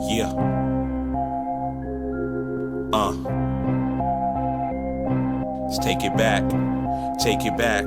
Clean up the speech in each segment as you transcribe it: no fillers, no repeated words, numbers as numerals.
Yeah. Let's take it back. Take it back.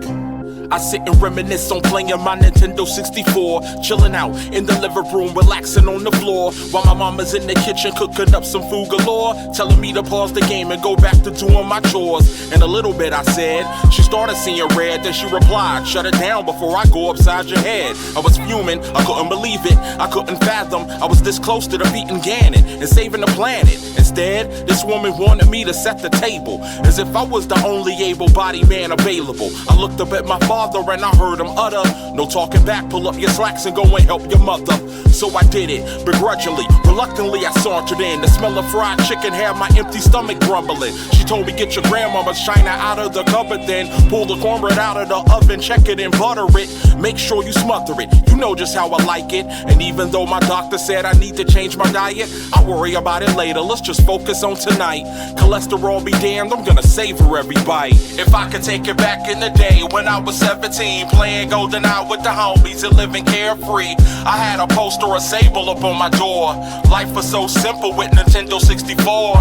I sit and reminisce on playing my Nintendo 64, chilling out in the living room, relaxing on the floor, while my mama's in the kitchen cooking up some food galore, telling me to pause the game and go back to doing my chores. In a little bit I said, she started seeing red, then she replied, shut it down before I go upside your head. I was fuming, I couldn't believe it, I couldn't fathom I was this close to defeating Ganon and saving the planet. Instead, this woman wanted me to set the table, as if I was the only able-bodied man available. I looked up at my father and I heard him utter, no talking back, pull up your slacks and go and help your mother. So I did it, begrudgingly, reluctantly I sauntered in. The smell of fried chicken had my empty stomach grumbling. She told me get your grandmama's china out of the cupboard, then pull the cornbread out of the oven, check it and butter it. Make sure you smother it, you know just how I like it. And even though my doctor said I need to change my diet, I'll worry about it later, let's just focus on tonight. Cholesterol be damned, I'm gonna savor every bite. If I could take it back in the day when I was 17, playing GoldenEye with the homies and living carefree. I had a poster of Sable up on my door. Life was so simple with Nintendo 64.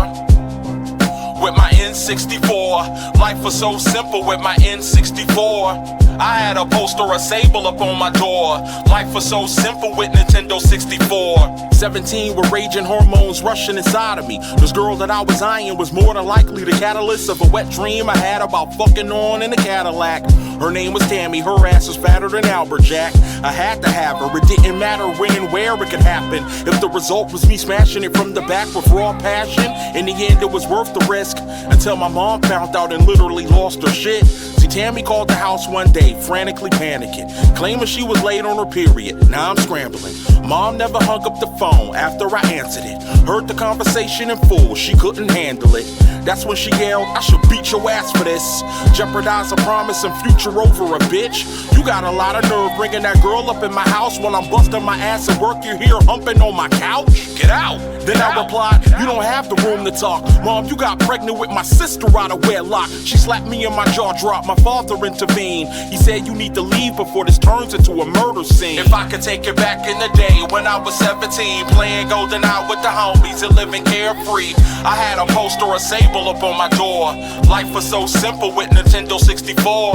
With my N64, life was so simple with my N64. I had a poster of Sable up on my door. Life was so simple with Nintendo 64. 17 with raging hormones rushing inside of me. This girl that I was eyeing was more than likely the catalyst of a wet dream I had about fucking on in a Cadillac. Her name was Tammy, her ass was fatter than Albert Jack. I had to have her, it didn't matter when and where it could happen. If the result was me smashing it from the back with raw passion, in the end it was worth the risk. Until my mom found out and literally lost her shit. See, Tammy called the house one day, frantically panicking, claiming she was late on her period. Now I'm scrambling. Mom never hung up the phone after I answered it. Heard the conversation in full, she couldn't handle it. That's when she yelled, I should beat your ass for this. Jeopardize a promise and future over a bitch. You got a lot of nerve bringing that girl up in my house while I'm busting my ass at work. You're here humping on my couch? Get out. Then I replied, you don't have the room to talk. Mom, you got pregnant with my sister out of wedlock. She slapped me and my jaw dropped. My father intervened. He said you need to leave before this turns into a murder scene. If I could take it back in the day when I was 17, playing GoldenEye with the homies and living carefree. I had a poster of Sable up on my door. Life was so simple with Nintendo 64.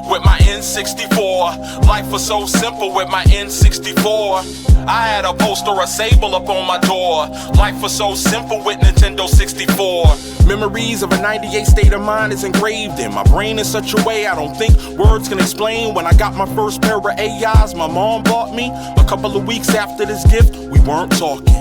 With my N64, life was so simple with my N64. I had a poster of Sable up on my door. Life was so simple with Nintendo 64. Memories of a 98 state of mind is engraved in my brain in such a way I don't think words can explain. When I got my first pair of AIs my mom bought me, a couple of weeks after this gift, we weren't talking.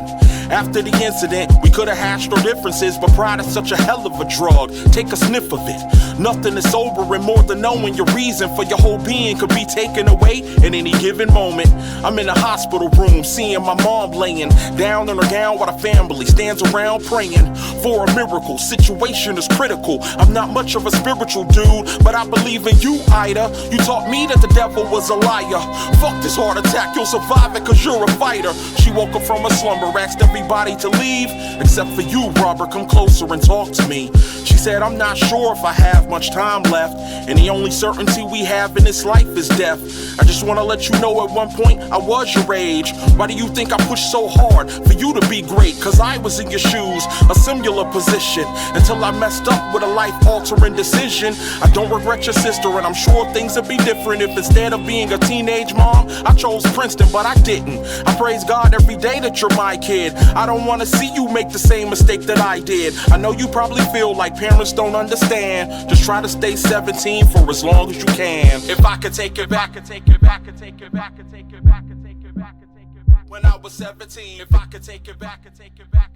After the incident, we could have hashed our differences, but pride is such a hell of a drug. Take a sniff of it. Nothing is sobering more than knowing your reason for your whole being could be taken away at any given moment. I'm in a hospital room, seeing my mom laying down in her gown while the family stands around praying for a miracle. Situation is critical. I'm not much of a spiritual dude, but I believe in you, Ida. You taught me that the devil was a liar. Fuck this heart attack, you'll survive it cause you're a fighter. She woke up from a slumber, asked everybody to leave, except for you, Robert, come closer and talk to me. She said, I'm not sure if I have much time left, and the only certainty we have in this life is death. I just wanna let you know at one point I was your age. Why do you think I pushed so hard for you to be great? Cause I was in your shoes, a similar position, until I messed up with a life-altering decision. I don't regret your sister, and I'm sure things would be different if instead of being a teenage mom, I chose Princeton, but I didn't. I praise God every day that you're my kid. I don't wanna see you make the same mistake that I did. I know you probably feel like parents don't understand. Just try to stay 17 for as long as you can. If I could take it back, take it back, take it back, take it back, take it back, take it back. When I was 17, if I could take it back, take it back.